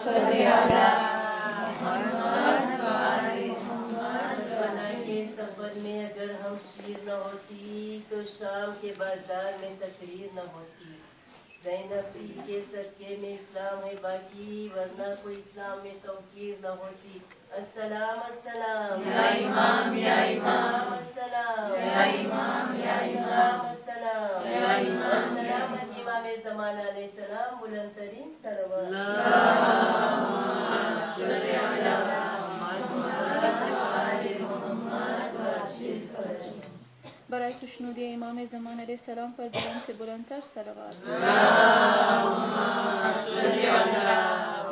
صل علی محمد و آل محمد. بنا کے سفر میں اگر ہم شیر نہ ہوتی تو شام کے بازار میں تقریر نہ ہوتی. زینب کے صدقے میں اسلام ہے باقی ورنہ کوئی اسلام میں توقیر نہ ہوتی. السلام السلام یا امام یا امام السلام یا امام یا امام السلام یا امام سلامت امام زمان علیہ السلام بلند ترین صلوات. اللهم صل علی محمد و آل محمد وعجل فرجهم. برائے خوشنودی امام زمان علیہ السلام پر بلند سے بلند تر صلوات. اللهم صل علی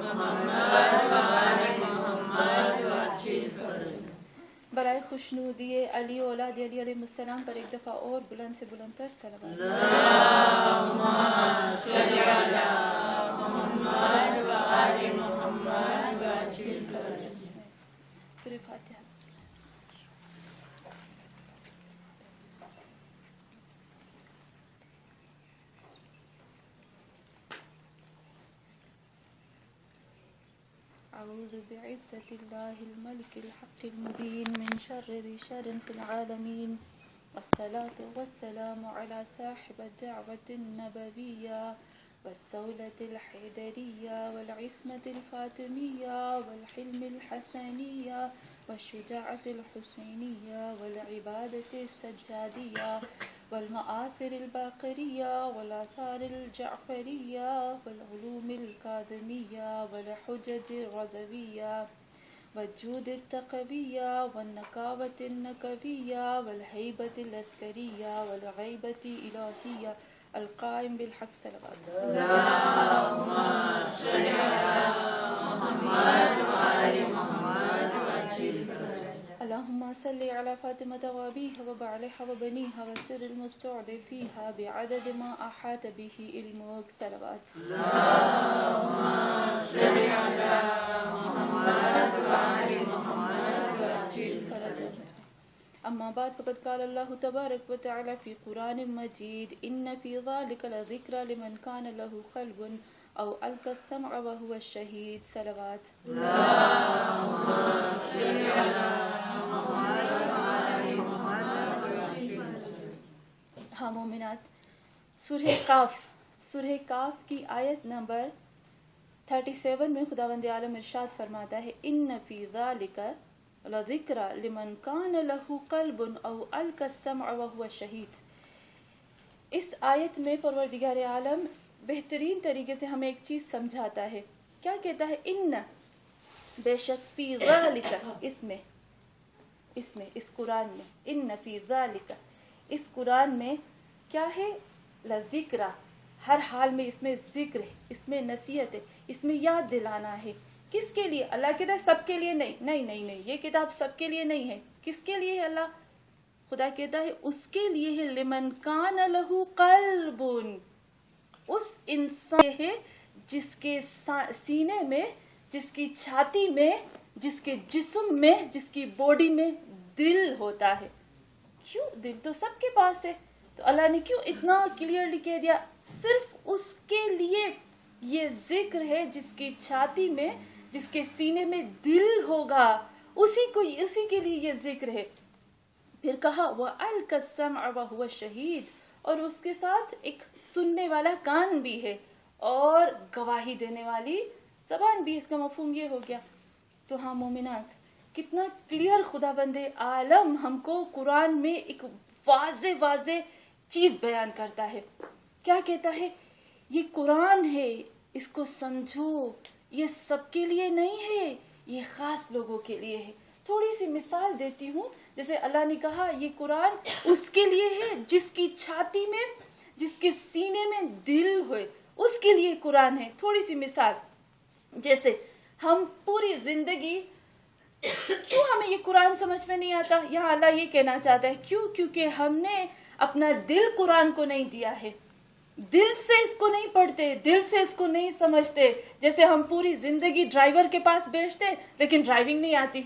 محمد و آل محمد وعجل فرجهم. برائے خوشنودی علی اولاد علی علیہ السلام پر ایک دفعہ اور بلند سے بلند تر صلوات. اللهم صل علی محمد و آل محمد وعجل فرجهم. سورہ فاتحہ. أعوذ بعزة الله الملك الحق المبين من شر ذي شر في العالمين والصلاة والسلام على صاحب الدعوة النبوية والسولة الحيدرية والعصمة الفاطمية والحلم الحسنية والشجاعة الحسينية والعبادة السجادية والمآثر الباقرية والآثار الجعفرية والعلوم الكاظمية والحجج الغزوية والجود التقوية والنكاوة النكبية والهيبة العسكرية والغيبة الإلهية القائم بالحق صلوات. اللهم صل على محمد وآل محمد وعجل فرجهم. اللهم صل على فاطمة وأبيها وبعلها وبنيها والسر المستودع فيها بعدد ما أحاط به علمك صلوات. اللهم صل على محمد وآل محمد وعجل فرجهم. أما بعد فقد قال الله تبارك وتعالى في قرآن مجيد إن في ذلك لذكرى لمن كان له قلب أو ألقى السمع وهو الشهيد صلوات. اللهم صل على محمد وآل محمد وعجل فرجهم. ہاں مومنات، سورہ کاف کی آیت نمبر 37 میں خداوند عالم ارشاد فرماتا ہے ان فی ذالک لذکری لمن کان لہ قلب او القی السمع وهو شہید. اس آیت میں پروردگار عالم بہترین طریقے سے ہمیں ایک چیز سمجھاتا ہے. کیا کہتا ہے؟ ان بے شک فی ذالک، اس قرآن میں، ان فی ذالک، اس قرآن میں کیا ہے؟ لذکر، ہر حال میں اس میں ذکر ہے، اس میں نصیحت ہے، اس میں یاد دلانا ہے. کس کے لیے؟ اللہ کہتا ہے سب کے لیے نہیں، یہ کتاب سب کے لیے نہیں ہے. کس کے لیے ہے؟ اللہ خدا کہتا ہے اس کے لیے ہے لمن کان لہ قلب، اس انسان ہے جس کے سینے میں، جس کی چھاتی میں، جس کے جسم میں، جس کی باڈی میں دل ہوتا ہے. کیوں؟ دل تو سب کے پاس ہے، تو اللہ نے کیوں اتنا کلیئرلی کہہ دیا؟ صرف اس کے لیے یہ ذکر ہے جس کی چھاتی میں، جس کے سینے میں دل ہوگا، اسی کے لیے یہ ذکر ہے. پھر کہا وَأَلْقَى السَّمْعَ وَهُوَ شَهِيدٌ، اور اس کے ساتھ ایک سننے والا کان بھی ہے اور گواہی دینے والی زبان بھی. اس کا مفہوم یہ ہو گیا. تو ہاں مومنات، کتنا کلیئر خدا بند عالم ہم کو قرآن میں ایک واضح چیز بیان کرتا ہے. کیا کہتا ہے؟ یہ قرآن ہے، اس کو سمجھو، یہ سب کے لیے نہیں ہے، یہ خاص لوگوں کے لیے ہے. تھوڑی سی مثال دیتی ہوں. جیسے اللہ نے کہا یہ قرآن اس کے لیے ہے جس کی چھاتی میں، جس کے سینے میں دل ہوئے، اس کے لیے قرآن ہے. تھوڑی سی مثال، جیسے ہم پوری زندگی، کیوں ہمیں یہ قرآن سمجھ میں نہیں آتا؟ یہاں اللہ یہ کہنا چاہتا ہے کیونکہ ہم نے اپنا دل قرآن کو نہیں دیا ہے. دل سے اس کو نہیں پڑھتے، دل سے اس کو نہیں سمجھتے. جیسے ہم پوری زندگی ڈرائیور کے پاس بیٹھتے لیکن ڈرائیونگ نہیں آتی.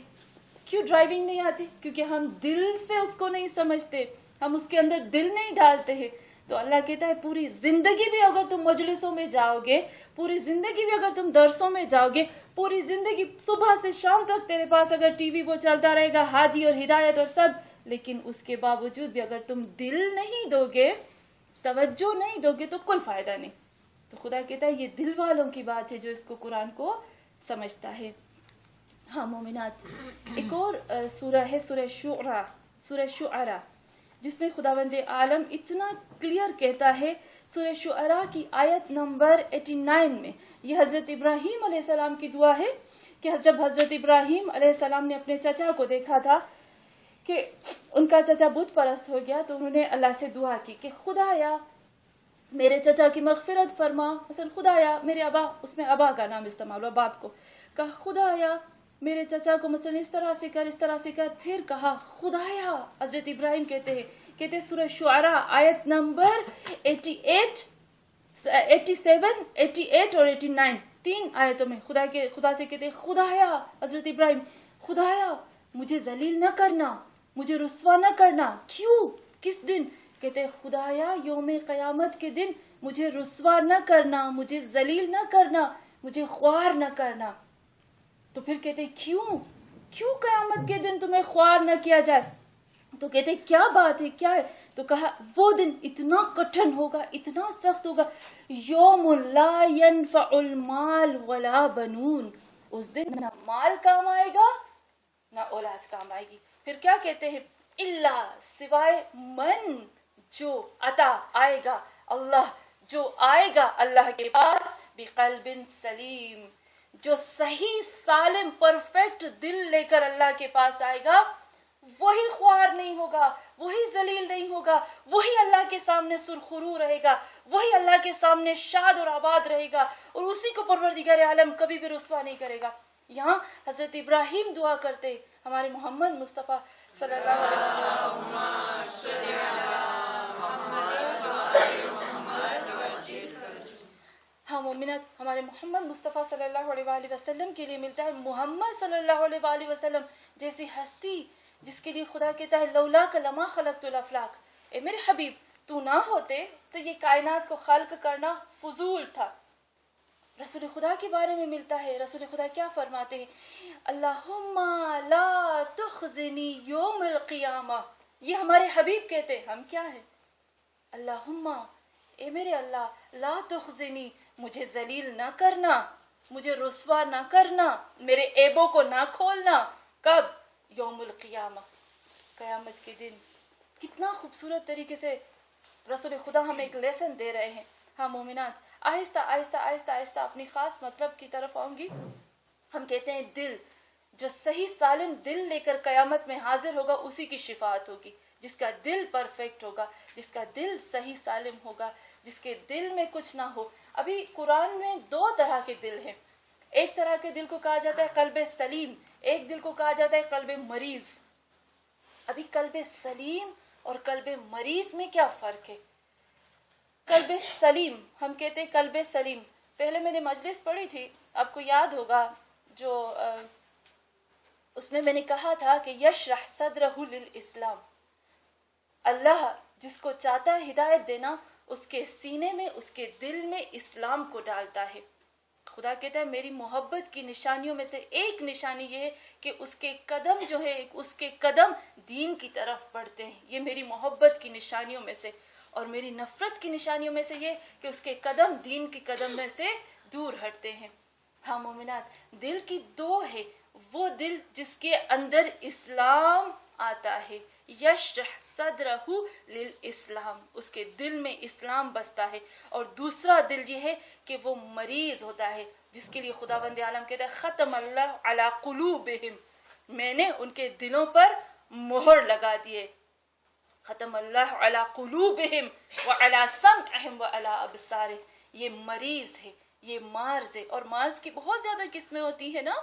کیوں ڈرائیونگ نہیں آتی؟ کیونکہ ہم دل سے اس کو نہیں سمجھتے، ہم اس کے اندر دل نہیں ڈالتے ہیں. تو اللہ کہتا ہے پوری زندگی بھی اگر تم مجلسوں میں جاؤ گے, پوری زندگی بھی اگر تم درسوں میں جاؤ گے, پوری زندگی صبح سے شام تک تیرے پاس اگر ٹی وی وہ چلتا رہے گا, ہادی اور ہدایت اور سب, لیکن اس کے باوجود بھی اگر تم دل نہیں دو گے, توجہ نہیں دو گے, تو کوئی فائدہ نہیں. تو خدا کہتا ہے یہ دل والوں کی بات ہے جو اس کو قرآن کو سمجھتا ہے. ہاں مومنات, ایک اور سورہ ہے سورہ شعراء, جس میں خداوند عالم اتنا کلیئر کہتا ہے. سورہ شعراء کی آیت نمبر 89 میں یہ حضرت ابراہیم علیہ السلام کی دعا ہے کہ جب حضرت ابراہیم علیہ السلام نے اپنے چچا کو دیکھا تھا کہ ان کا چچا بت پرست ہو گیا, تو انہوں نے اللہ سے دعا کی کہ خدایا میرے چچا کی مغفرت فرما. مثلا خدایا میرے ابا, اس میں ابا کا نام استعمال ہوا, باپ کو کہا خدایا میرے چچا کو مثلا اس طرح سے کر, اس طرح سے کر. پھر کہا خدایا, حضرت ابراہیم کہتے ہیں سورہ شعراء آیت نمبر 87 اور 89 تین آیتوں میں خدا سے کہتے ہیں خدایا, حضرت ابراہیم خدایا مجھے ذلیل نہ کرنا, مجھے رسوا نہ کرنا. کیوں, کس دن؟ کہتے ہیں خدایا یوم قیامت کے دن مجھے رسوا نہ کرنا, مجھے ذلیل نہ کرنا, مجھے خوار نہ کرنا. تو پھر کہتے ہیں کیوں قیامت کے دن تمہیں خوار نہ کیا جائے؟ تو کہتے ہیں کیا بات ہے, کیا ہے؟ تو کہا وہ دن اتنا کٹھن ہوگا, اتنا سخت ہوگا, یوم لا ینفع المال ولا بنون, اس دن نہ مال کام آئے گا نہ اولاد کام آئے گی. پھر کیا کہتے ہیں, اللہ سوائے من, جو عطا آئے گا اللہ, جو آئے گا اللہ کے پاس بقلب سلیم, جو صحیح سالم پرفیکٹ دل لے کر اللہ کے پاس آئے گا, وہی خوار نہیں ہوگا, وہی ذلیل نہیں ہوگا, وہی اللہ کے سامنے سرخرو رہے گا, وہی اللہ کے سامنے شاد اور آباد رہے گا, اور اسی کو پروردگار عالم کبھی بھی رسوا نہیں کرے گا. یہاں حضرت ابراہیم دعا کرتے ہمارے محمد مصطفیٰ صلی اللہ علیہ وسلم. ہاں مومنات, ہمارے محمد مصطفیٰ صلی اللہ علیہ وسلم کے لیے ملتا ہے محمد صلی اللہ علیہ وسلم جیسی ہستی جس کے لیے خدا کہتا ہے لولا لما خلقت الافلاک, اے میرے حبیب تو نہ ہوتے تو یہ کائنات کو خلق کرنا فضول تھا. رسول خدا کے بارے میں ملتا ہے, رسول خدا کیا فرماتے ہیں, اللہم لا تخزنی یوم القیامہ. یہ ہمارے حبیب کہتے ہیں, ہم کیا ہیں, اللہم اے میرے اللہ لا تخزنی, مجھے ذلیل نہ کرنا, مجھے رسوا نہ کرنا, میرے عیبوں کو نہ کھولنا. کب؟ یوم القیامہ, قیامت کے دن. کتنا خوبصورت طریقے سے رسول خدا ہمیں ایک لیسن دے رہے ہیں. ہاں مومنات, آہستہ آہستہ آہستہ آہستہ اپنی خاص مطلب کی طرف آؤں گی. ہم کہتے ہیں دل, جو صحیح سالم دل لے کر قیامت میں حاضر ہوگا اسی کی شفاعت ہوگی. جس کا دل پرفیکٹ ہوگا, جس کا دل صحیح سالم ہوگا, جس کے دل میں کچھ نہ ہو. ابھی قرآن میں دو طرح کے دل ہیں. ایک طرح کے دل کو کہا جاتا ہے قلب سلیم, ایک دل کو کہا جاتا ہے قلب مریض. ابھی قلب سلیم اور قلب مریض میں کیا فرق ہے؟ قلب سلیم, ہم کہتے ہیں قلب سلیم. پہلے میں نے مجلس پڑھی تھی, آپ کو یاد ہوگا, جو اس میں نے کہا تھا کہ یشرح صدرہ للاسلام. اللہ جس کو چاہتا ہے ہدایت دینا, اس کے سینے میں, اس کے دل میں اسلام کو ڈالتا ہے. خدا کہتا ہے میری محبت کی نشانیوں میں سے ایک نشانی یہ ہے کہ اس کے قدم جو ہے, اس کے قدم دین کی طرف بڑھتے ہیں. یہ میری محبت کی نشانیوں میں سے. اور میری نفرت کی نشانیوں میں سے یہ کہ اس کے قدم دین کے قدم میں سے دور ہٹتے ہیں. ہاں مومنات, دل کی دو ہے. وہ دل جس کے اندر اسلام آتا ہے, یشرح صدرہ للاسلام, اس کے دل میں اسلام بستا ہے. اور دوسرا دل یہ ہے کہ وہ مریض ہوتا ہے, جس کے لیے خداوند عالم کہتا ہے ختم اللہ علی قلوبہم, میں نے ان کے دلوں پر مہر لگا دیے. ختم اللہ علی قلوبہم وعلی سمعہم وعلی ابصارہم. یہ مریض ہے, یہ مرض ہے. اور مرض کی بہت زیادہ قسمیں ہوتی ہیں نا.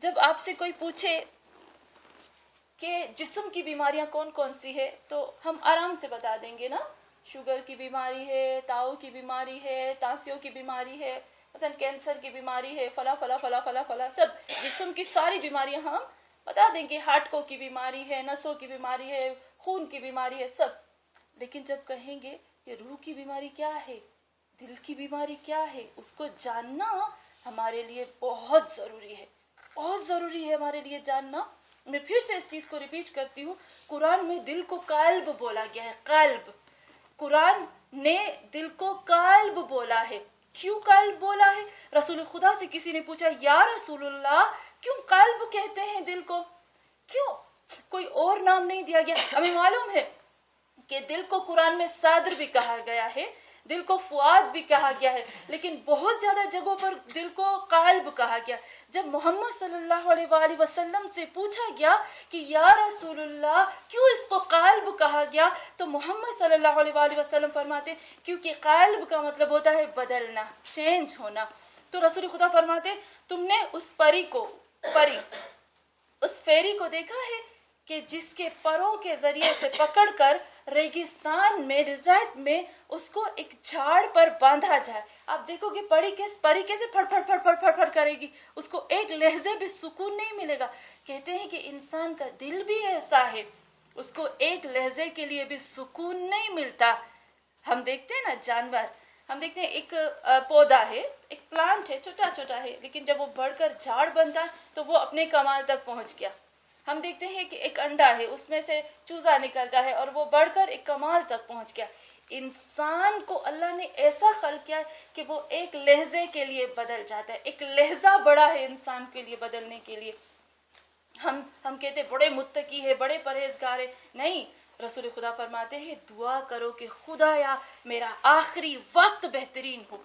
جب آپ سے کوئی پوچھے کہ جسم کی بیماریاں کون کون سی ہے, تو ہم آرام سے بتا دیں گے نا. شوگر کی بیماری ہے, تاؤ کی بیماری ہے, تانسیوں کی بیماری ہے, مثلا کینسر کی بیماری ہے, فلا فلا فلا فلا فلا, سب جسم کی ساری بیماریاں ہم بتا دیں گے. ہارٹ کی بیماری ہے, نسوں کی بیماری ہے, خون کی بیماری ہے, سب. لیکن جب کہیں گے کہ روح کی بیماری کیا ہے, دل کی بیماری کیا ہے, اس کو جاننا ہمارے لیے بہت ضروری ہے, بہت ضروری ہے ہمارے لیے جاننا. میں پھر سے اس چیز کو ریپیٹ کرتی ہوں, قرآن میں دل کو قلب بولا گیا ہے, قلب. قرآن نے دل کو قلب بولا ہے. کیوں قلب بولا ہے؟ رسول خدا سے کسی نے پوچھا, یا رسول اللہ کیوں قلب کہتے ہیں دل کو, کیوں کوئی اور نام نہیں دیا گیا؟ ہمیں معلوم ہے کہ دل کو قرآن میں صدر بھی کہا گیا ہے, دل کو فؤاد بھی کہا گیا ہے, لیکن بہت زیادہ جگہوں پر دل کو قلب کہا گیا. جب محمد صلی اللہ علیہ وآلہ وسلم سے پوچھا گیا کہ یا رسول اللہ کیوں اس کو قلب کہا گیا, تو محمد صلی اللہ علیہ وآلہ وسلم فرماتے کیونکہ قلب کا مطلب ہوتا ہے بدلنا, چینج ہونا. تو رسول خدا فرماتے تم نے اس پری, اس فیری کو دیکھا ہے کہ جس کے پروں کے ذریعے سے پکڑ کر ریگستان میں, ڈیزرٹ میں اس کو ایک جھاڑ پر باندھا جائے. آپ دیکھو گے پری کیسے پھڑ پھڑ پھڑ پھڑ پھڑ پھڑ کرے گی, اس کو ایک لہجے بھی سکون نہیں ملے گا. کہتے ہیں کہ انسان کا دل بھی ایسا ہے, اس کو ایک لہجے کے لیے بھی سکون نہیں ملتا. ہم دیکھتے ہیں نا جانور, ہم دیکھتے ہیں ایک پودا ہے, ایک پلانٹ ہے, چھوٹا چھوٹا ہے, لیکن جب وہ بڑھ کر جھاڑ بنتا تو وہ اپنے کمال تک پہنچ گیا. ہم دیکھتے ہیں کہ ایک انڈا ہے, اس میں سے چوزا نکلتا ہے اور وہ بڑھ کر ایک کمال تک پہنچ گیا. انسان کو اللہ نے ایسا خلق کیا کہ وہ ایک لہجے کے لیے بدل جاتا ہے, ایک لہجہ بڑا ہے انسان کے لیے بدلنے کے لیے. ہم کہتے ہیں بڑے متقی ہے, بڑے پرہیزگار ہے, نہیں. رسول خدا فرماتے ہیں دعا کرو کہ خدایا میرا آخری وقت بہترین ہو.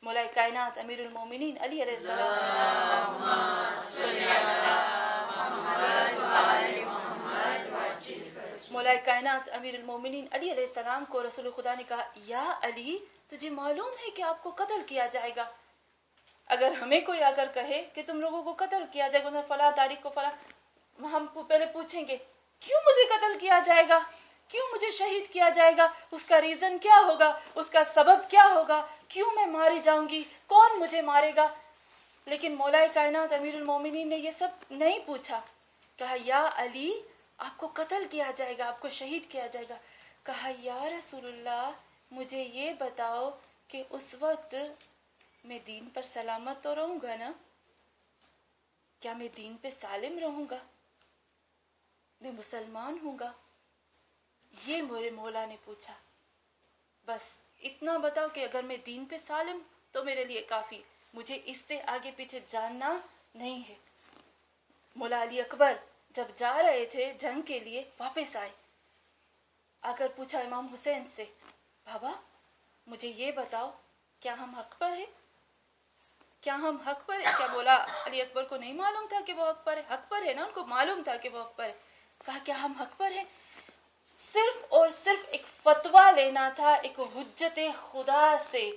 مولا کائنات امیر المومنین علی علیہ السلام, مولا کائنات امیر المومنین علی علیہ السلام کو رسول خدا نے کہا یا علی تجھے معلوم ہے کہ آپ کو قتل کیا جائے گا. اگر ہمیں کوئی آ کر کہے کہ تم لوگوں کو قتل کیا جائے گا فلاں تاریخ کو فلاں, ہم پہلے پوچھیں گے کیوں مجھے قتل کیا جائے گا, کیوں مجھے شہید کیا جائے گا, اس کا ریزن کیا ہوگا, اس کا سبب کیا ہوگا, کیوں میں ماری جاؤں گی, کون مجھے مارے گا. لیکن مولا کائنات امیر المومنین نے یہ سب نہیں پوچھا. کہا یا علی آپ کو قتل کیا جائے گا, آپ کو شہید کیا جائے گا. کہا یا رسول اللہ مجھے یہ بتاؤ کہ اس وقت میں دین پر سلامت تو رہوں گا نا, کیا میں دین پہ سالم رہوں گا, میں مسلمان ہوں گا. یہ میرے مولا نے پوچھا. بس اتنا بتاؤ کہ اگر میں دین پہ سالم تو میرے لیے کافی, مجھے اس سے آگے پیچھے جاننا نہیں ہے. مولا علی اکبر جب جا رہے تھے جنگ کے لیے واپس آئے, آ کر پوچھا امام حسین سے بابا مجھے یہ بتاؤ کیا ہم حق پر ہیں, کیا ہم حق پر ہیں. کیا مولا علی اکبر کو نہیں معلوم تھا کہ وہ حق پر ہے؟ حق پر ہے نا, ان کو معلوم تھا کہ وہ حق پر ہے. کہا کیا ہم حق پر ہیں؟ صرف اور صرف ایک فتویٰ لینا تھا, ایک حجت خدا سے.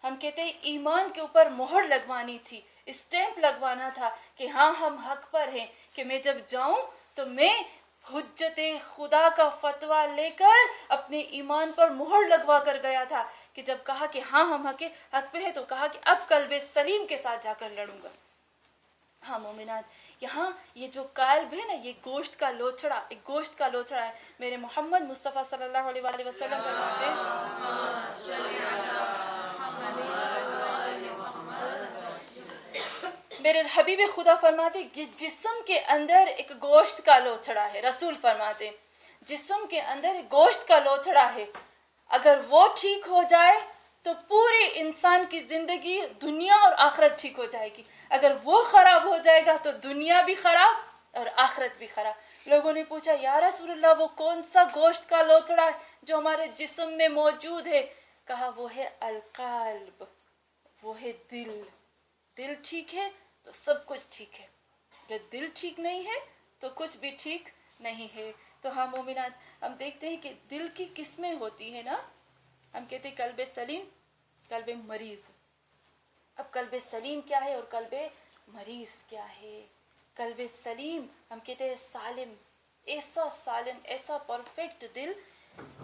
ہم کہتے ہیں ایمان کے اوپر مہر لگوانی تھی, اسٹیمپ لگوانا تھا کہ ہاں ہم حق پر ہیں, کہ میں جب جاؤں تو میں حجت خدا کا فتویٰ لے کر اپنے ایمان پر مہر لگوا کر گیا تھا. کہ جب کہا کہ ہاں ہم حق پہ ہیں تو کہا کہ اب قلب سلیم کے ساتھ جا کر لڑوں گا. ہاں مومنات, یہاں یہ جو قلب ہے نا, یہ گوشت کا لوچڑا, ایک گوشت کا لوچڑا ہے. میرے محمد مصطفیٰ صلی اللہ علیہ وآلہ وسلم فرماتے ہیں میرے حبیب خدا فرماتے کہ جسم کے اندر ایک گوشت کا لوچڑا ہے. رسول فرماتے جسم کے اندر ایک گوشت کا لوچڑا ہے, اگر وہ ٹھیک ہو جائے تو پورے انسان کی زندگی دنیا اور آخرت ٹھیک ہو جائے گی. اگر وہ خراب ہو جائے گا تو دنیا بھی خراب اور آخرت بھی خراب. لوگوں نے پوچھا یا رسول اللہ وہ کون سا گوشت کا لوچڑا ہے جو ہمارے جسم میں موجود ہے؟ کہا وہ ہے القلب, وہ ہے دل. دل ٹھیک ہے تو سب کچھ ٹھیک ہے, جب دل ٹھیک نہیں ہے تو کچھ بھی ٹھیک نہیں ہے. تو ہاں مومنات, ہم دیکھتے ہیں کہ دل کی قسمیں ہوتی ہیں نا. ہم کہتے ہیں قلب سلیم, قلب مریض. اب قلب سلیم کیا ہے اور قلب مریض کیا ہے؟ قلب سلیم ہم کہتے ہیں سالم, ایسا سالم, ایسا پرفیکٹ دل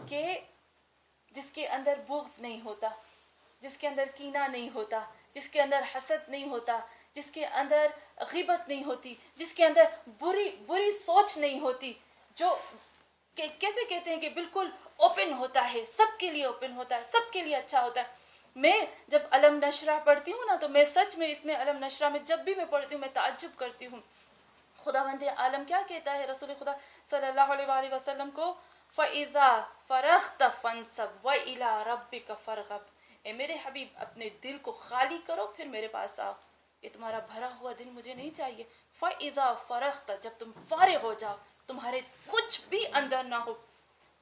کہ جس کے اندر بغض نہیں ہوتا, جس کے اندر کینہ نہیں ہوتا, جس کے اندر حسد نہیں ہوتا, جس کے اندر غیبت نہیں ہوتی, جس کے اندر بری سوچ نہیں ہوتی, جو کہ کیسے کہتے ہیں کہ بالکل اوپن ہوتا ہے، سب کے لیے اوپن ہوتا ہے، سب کے لیے اچھا ہوتا ہے. میں جب علم نشرہ پڑھتی ہوں نا تو میں سچ میں اس میں علم نشرہ میں جب بھی میں پڑھتی ہوں میں تعجب کرتی ہوں. خداوند عالم کیا کہتا ہے رسول خدا صلی اللہ علیہ وآلہ وسلم کو، فَإِذَا فَرَغْتَ فَانْصَبْ وَإِلَىٰ رَبِّكَ فَارْغَب. اے میرے حبیب اپنے دل کو خالی کرو پھر میرے پاس آؤ. یہ تمہارا بھرا ہوا دل مجھے نہیں چاہیے. فَإِذَا فَرَغْتَ جب تم فارغ ہو جاؤ، تمہارے کچھ بھی اندر نہ ہو.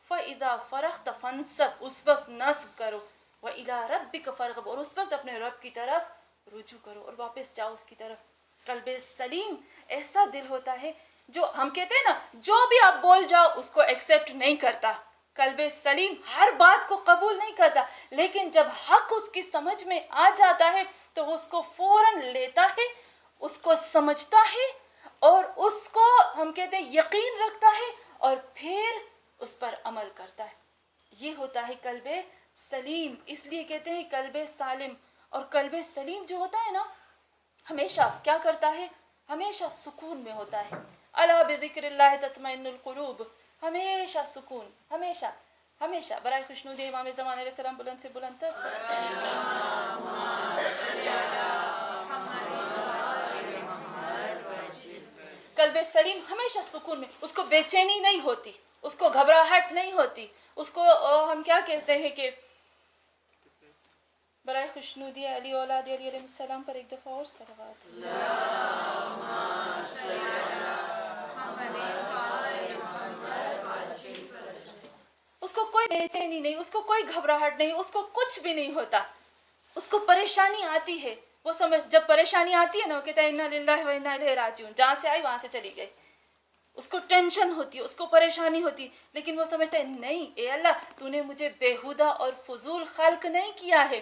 فَإِذَا فَرَغْتَ فَانْصَبْ اس وقت نصب کرو. وَإِلَىٰ رَبِّكَ فَارْغَب اور اس وقت اپنے رب کی طرف رجوع کرو اور واپس جاؤ اس کی طرف. قلب سلیم ایسا دل ہوتا ہے جو ہم کہتے ہیں نا جو بھی آپ بول جاؤ اس کو ایکسپٹ نہیں کرتا. قلب سلیم ہر بات کو قبول نہیں کرتا، لیکن جب حق اس کی سمجھ میں آ جاتا ہے تو وہ اس کو فوراً لیتا ہے، اس کو سمجھتا ہے اور اس کو ہم کہتے ہیں یقین رکھتا ہے اور پھر اس پر عمل کرتا ہے. یہ ہوتا ہے قلب سلیم. اس لیے کہتے ہیں قلب سالم. اور قلب سلیم جو ہوتا ہے نا ہمیشہ کیا کرتا ہے، ہمیشہ سکون میں ہوتا ہے. الا بذکر اللہ تطمئن القلوب. ہمیشہ سکون، ہمیشہ ہمیشہ. برائے خوشنودی امام زمان علیہ السلام بلند سے بلند تر قلب سلیم ہمیشہ سکون میں، اس کو بے چینی نہیں ہوتی، اس کو گھبراہٹ نہیں ہوتی، اس کو ہم کیا کہتے ہیں کہ برائے خوشنودی علی اولاد علی علیہ السلام پر ایک دفعہ اور صلوات. اس کو کوئی بے چینی نہیں، اس کو کوئی گھبراہٹ نہیں، اس کو کچھ بھی نہیں ہوتا. اس کو پریشانی آتی ہے، وہ سمجھ جب پریشانی آتی ہے نا وہ کہتا ہے انا للہ و انا الیہ راجعون. جہاں سے آئی وہاں سے چلی گئی. اس کو ٹینشن ہوتی ہے، اس کو پریشانی ہوتی، لیکن وہ سمجھتا ہے نہیں اے اللہ تو نے مجھے بےہودہ اور فضول خلق نہیں کیا ہے.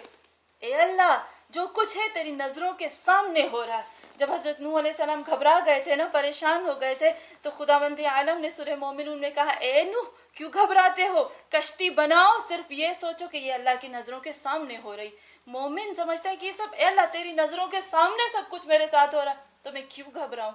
اے اللہ جو کچھ ہے تیری نظروں کے سامنے ہو رہا ہے. جب حضرت نوح علیہ السلام گھبرا گئے تھے نا، پریشان ہو گئے تھے، تو خداوند عالم نے سورہ مومنون میں کہا اے نوح کیوں گھبراتے ہو، کشتی بناؤ، صرف یہ سوچو کہ یہ اللہ کی نظروں کے سامنے ہو رہی. مومن سمجھتا ہے کہ یہ سب اے اللہ تیری نظروں کے سامنے سب کچھ میرے ساتھ ہو رہا ہے تو میں کیوں گھبراؤں،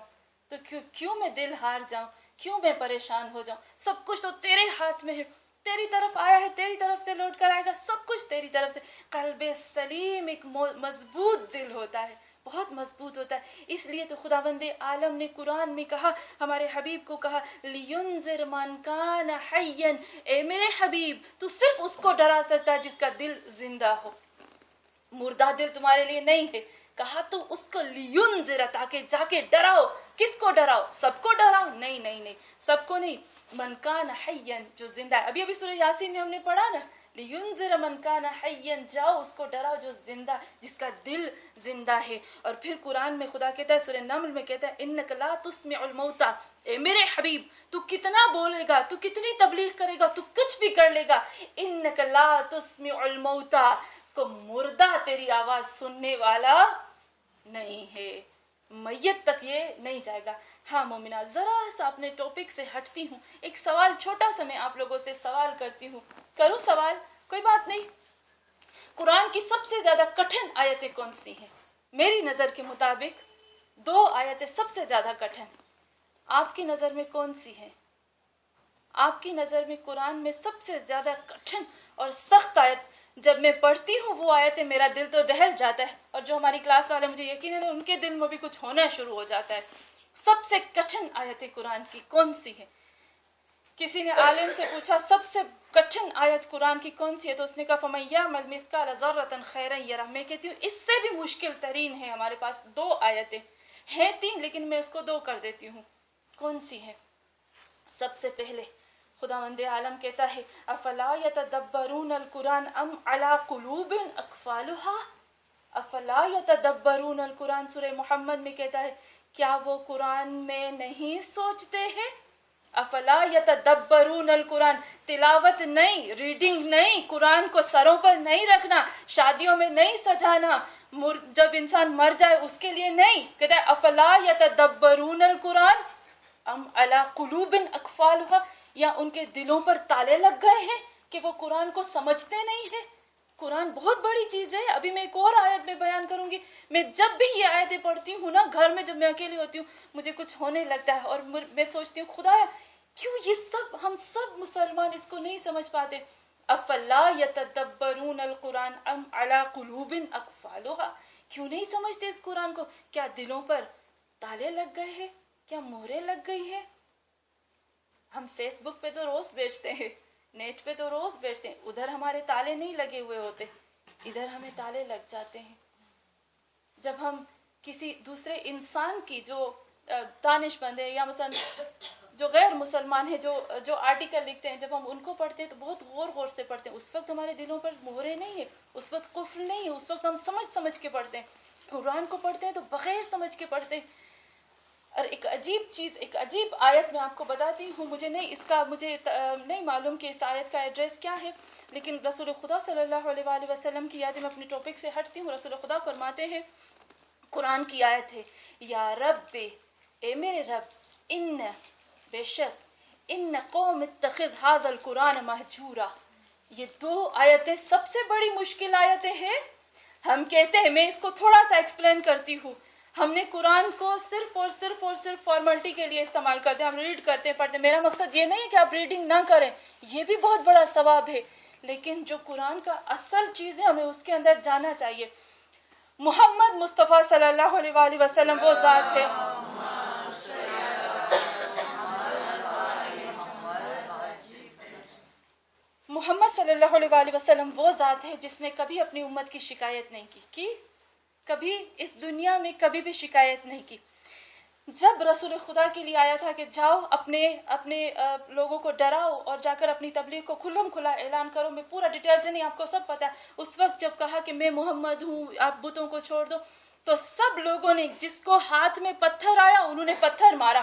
تو کیوں میں دل ہار جاؤں، کیوں میں پریشان ہو جاؤں. سب کچھ تو تیرے ہاتھ میں ہے، تیری طرف آیا ہے، تیری طرف سے لوٹ کر آئے گا، سب کچھ تیری طرف سے. قلب سلیم ایک مضبوط دل ہوتا ہے، بہت مضبوط ہوتا ہے. اس لیے تو خداوند عالم نے قرآن میں کہا، ہمارے حبیب کو کہا لِيُنذِرْ مَنْ كَانَ حَيًّا. اے میرے حبیب تو صرف اس کو ڈرا سکتا ہے جس کا دل زندہ ہو، مردہ دل تمہارے لیے نہیں ہے. کہا تو اس کو لِيُنذِرْ تاکہ جا کے ڈراؤ. کس کو ڈراؤ، سب کو ڈراؤ؟ نہیں نہیں نہیں، سب کو نہیں. من کان حیا جو زندہ ہے. ابھی سورہ یاسین میں ہم نے پڑھا نا لِيُنذِرَ مَنْ كَانَ حَيًّا جاؤ اس کو ڈراؤ جو زندہ، جس کا دل زندہ ہے. اور پھر قرآن میں خدا کہتا ہے سورہ نمل میں کہتا ہے اِنَّكَ لَا تُسْمِعُ الْمَوْتَى. اے میرے حبیب تو کتنا بولے گا، تو کتنی تبلیغ کرے گا، تو کچھ بھی کر لے گا، اِنَّكَ لَا تُسْمِعُ الْمَوْتَى کو مردہ تیری آواز سننے والا نہیں ہے، میت تک یہ نہیں جائے گا. ہاں مومنہ ذرا سا اپنے ٹاپک سے ہٹتی ہوں، ایک سوال چھوٹا سا میں آپ لوگوں سے سوال کرتی ہوں. کروں سوال؟ کوئی بات نہیں. قرآن کی سب سے زیادہ کٹھن آیتیں کون سی ہیں؟ میری نظر کے مطابق 2 آیتیں سب سے زیادہ کٹھن. آپ کی نظر میں کون سی ہیں؟ آپ کی نظر میں قرآن میں سب سے زیادہ کٹھن اور سخت آیت جب میں پڑھتی ہوں وہ آیتیں میرا دل تو دہل جاتا ہے، اور جو ہماری کلاس والے مجھے یقین ہے ان کے دل میں بھی کچھ ہونا شروع ہو جاتا ہے. سب سے کٹھن آیت قرآن کی کون سی ہے؟ کسی نے عالم سے پوچھا سب سے کٹھن آیت قرآن کی کون سی ہے، تو اس نے کہا فَمَن يَعْمَلْ مِثْقَالَ ذَرَّةٍ خَيْرًا يَرَهُ. میں کہتی ہوں اس سے بھی مشکل ترین ہے ہمارے پاس 2 آیتیں ہیں، 3 لیکن میں اس کو 2 کر دیتی ہوں. کون سی ہے؟ سب سے پہلے خداوند عالم کہتا ہے افلا یتدبرون القرآن ام علی قلوب اقفالها. افلا یتدبرون القرآن سورہ محمد میں کہتا ہے کیا وہ قرآن میں نہیں سوچتے ہیں؟ افلا یتدبرون القرآن، تلاوت نہیں، ریڈنگ نہیں، قرآن کو سروں پر نہیں رکھنا، شادیوں میں نہیں سجانا، جب انسان مر جائے اس کے لیے نہیں. کہتا ہے افلا یتدبرون القرآن ام علی قلوب اقفالها، یا ان کے دلوں پر تالے لگ گئے ہیں کہ وہ قرآن کو سمجھتے نہیں ہیں. قرآن بہت بڑی چیز ہے. ابھی میں ایک اور آیت میں بیان کروں گی. میں جب بھی یہ آیتیں پڑھتی ہوں نا گھر میں، جب میں اکیلی ہوتی ہوں مجھے کچھ ہونے لگتا ہے اور میں سوچتی ہوں خدایا کیوں یہ سب ہم سب مسلمان اس کو نہیں سمجھ پاتے؟ افلا یتدبرون القرآن ام علی قلوب اقفالها، کیوں نہیں سمجھتے اس قرآن کو؟ کیا دلوں پر تالے لگ گئے ہیں؟ کیا مہرے لگ گئی ہے؟ ہم فیس بک پہ تو روز بیچتے ہیں، نیٹ پہ تو روز بیچتے ہیں، ادھر ہمارے تالے نہیں لگے ہوئے ہوتے، ادھر ہمیں تالے لگ جاتے ہیں۔ جب ہم کسی دوسرے انسان کی جو دانش مند ہے یا مثلا جو غیر مسلمان ہے جو آرٹیکل لکھتے ہیں، جب ہم ان کو پڑھتے ہیں تو بہت غور غور سے پڑھتے ہیں، اس وقت ہمارے دلوں پر مہرے نہیں ہے، اس وقت کفر نہیں ہے، اس وقت ہم سمجھ کے پڑھتے ہیں۔ قرآن کو پڑھتے ہیں تو بغیر سمجھ کے پڑھتے ہیں۔ اور ایک عجیب آیت میں آپ کو بتاتی ہوں، مجھے نہیں معلوم کہ اس آیت کا ایڈریس کیا ہے، لیکن رسول خدا صلی اللہ علیہ وآلہ وسلم کی یاد میں اپنی ٹاپک سے ہٹتی ہوں۔ رسول خدا فرماتے ہیں، قرآن کی آیت ہے، یا رب، اے میرے رب، بے شک ان قوم اتخذ هذا القرآن مہجورا۔ یہ دو آیتیں سب سے بڑی مشکل آیتیں ہیں۔ ہم کہتے ہیں، میں اس کو تھوڑا سا ایکسپلین کرتی ہوں، ہم نے قرآن کو صرف فارملٹی کے لیے استعمال کرتے ہیں، ہم ریڈ کرتے ہیں، پڑھتے ہیں۔ میرا مقصد یہ نہیں ہے کہ آپ ریڈنگ نہ کریں، یہ بھی بہت بڑا ثواب ہے، لیکن جو قرآن کا اصل چیز ہے ہمیں اس کے اندر جانا چاہیے۔ محمد مصطفیٰ صلی اللہ علیہ وآلہ وسلم وہ ذات ہے، محمد صلی اللہ علیہ وآلہ وسلم وہ ذات ہے جس نے کبھی اپنی امت کی شکایت نہیں کی، کبھی اس دنیا میں کبھی بھی شکایت نہیں کی۔ جب رسول خدا کے لیے آیا تھا کہ جاؤ اپنے لوگوں کو ڈراؤ اور جا کر اپنی تبلیغ کو کھلم کھلا اعلان کرو، میں پورا ڈیٹیل سے نہیں، آپ کو سب پتا ہے۔ اس وقت جب کہا کہ میں محمد ہوں، آپ بتوں کو چھوڑ دو، تو سب لوگوں نے، جس کو ہاتھ میں پتھر آیا انہوں نے پتھر مارا،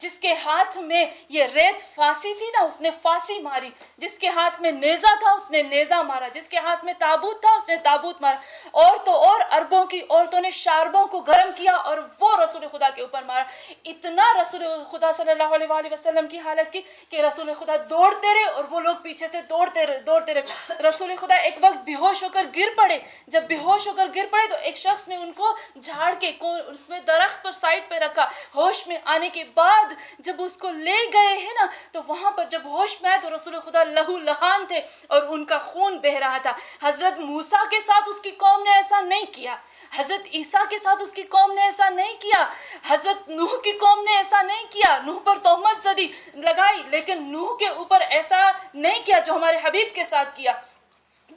جس کے ہاتھ میں یہ ریت پھانسی تھی نا اس نے پھانسی ماری، جس کے ہاتھ میں نیزہ تھا اس نے نیزہ مارا، جس کے ہاتھ میں تابوت تھا اس نے تابوت مارا، اور تو اور عربوں کی عورتوں نے شاربوں کو گرم کیا اور وہ رسول خدا کے اوپر مارا۔ اتنا رسول خدا صلی اللہ علیہ وآلہ وسلم کی حالت کی کہ رسول خدا دوڑتے رہے اور وہ لوگ پیچھے سے دوڑتے رہے۔ رسول خدا ایک وقت بے ہوش ہو کر گر پڑے، جب بے ہوش ہو کر گر پڑے تو ایک شخص نے ان کو جھاڑ کے اس میں درخت پر سائڈ پہ رکھا۔ ہوش میں آنے کے بعد جب اس کو لے گئے ہیں نا تو وہاں پر جب ہوش میں آئے تو رسول خدا لہو لہان تھے اور ان کا خون بہ رہا تھا۔ حضرت موسیٰ کے ساتھ اس کی قوم نے ایسا نہیں کیا، حضرت عیسیٰ کے ساتھ اس کی قوم نے ایسا نہیں کیا، حضرت نوح کی قوم نے ایسا نہیں کیا، نوح پر تہمت زدی لگائی، لیکن نوح کے اوپر ایسا نہیں کیا جو ہمارے حبیب کے ساتھ کیا۔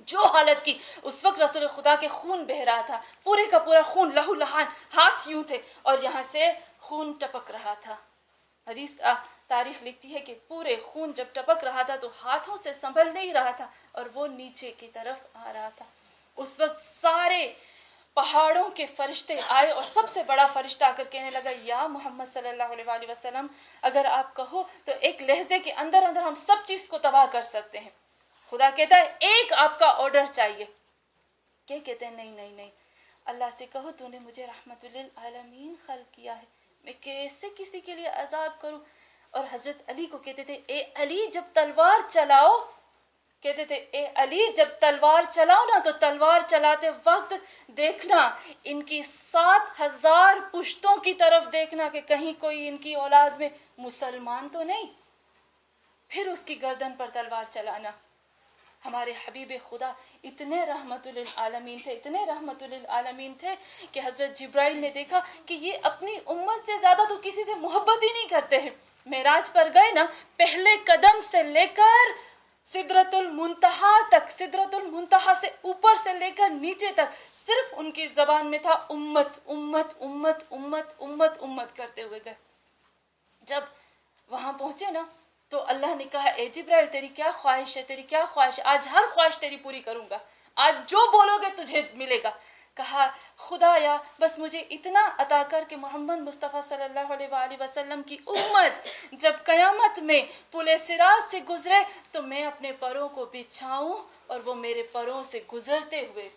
جو حالت کی اس وقت رسول خدا کے خون بہ رہا تھا، پورے کا پورا خون لہو لہان، ہاتھ یوں تھے اور یہاں سے خون ٹپک رہا تھا۔ حدیث تاریخ لکھتی ہے کہ پورے خون جب ٹپک رہا تھا تو ہاتھوں سے سنبھل نہیں رہا تھا اور وہ نیچے کی طرف آ رہا تھا۔ اس وقت سارے پہاڑوں کے فرشتے آئے اور سب سے بڑا فرشتہ آ کر کہنے لگا، یا محمد صلی اللہ علیہ وآلہ وسلم، اگر آپ کہو تو ایک لہجے کے اندر ہم سب چیز کو تباہ کر سکتے ہیں۔ خدا کہتا ہے ایک آپ کا آرڈر چاہیے۔ کیا کہتے ہیں؟ نہیں، اللہ سے کہو تو نے مجھے رحمت للعالمین خلق کیا ہے، میں کیسے کسی کے لیے عذاب کروں؟ اور حضرت علی کو کہتے تھے، اے علی جب تلوار چلاؤ، کہتے تھے اے علی جب تلوار چلاؤ نا تو تلوار چلاتے وقت دیکھنا ان کی 7,000 پشتوں کی طرف دیکھنا کہ کہیں کوئی ان کی اولاد میں مسلمان تو نہیں، پھر اس کی گردن پر تلوار چلانا۔ ہمارے حبیب خدا اتنے رحمت للعالمین تھے کہ حضرت جبرائیل نے دیکھا کہ یہ اپنی امت سے زیادہ تو کسی سے محبت ہی نہیں کرتے ہیں۔ معراج پر گئے نا، پہلے قدم سے لے کر سدرۃ المنتہا تک، سدرۃ المنتہا سے اوپر سے لے کر نیچے تک صرف ان کی زبان میں تھا امت امت امت امت امت امت کرتے ہوئے گئے۔ جب وہاں پہنچے نا تو اللہ نے کہا، اے جبرائیل تیری کیا خواہش ہے، تیری کیا خواہش ہے؟ آج ہر خواہش تیری پوری کروں گا، آج جو بولو گے تجھے ملے گا۔ کہا، خدایا بس مجھے اتنا عطا کر کہ محمد مصطفیٰ صلی اللہ علیہ وآلہ وسلم کی امت جب قیامت میں پل صراط سے گزرے تو میں اپنے پروں کو بچھاؤں اور وہ میرے پروں سے گزرتے ہوئے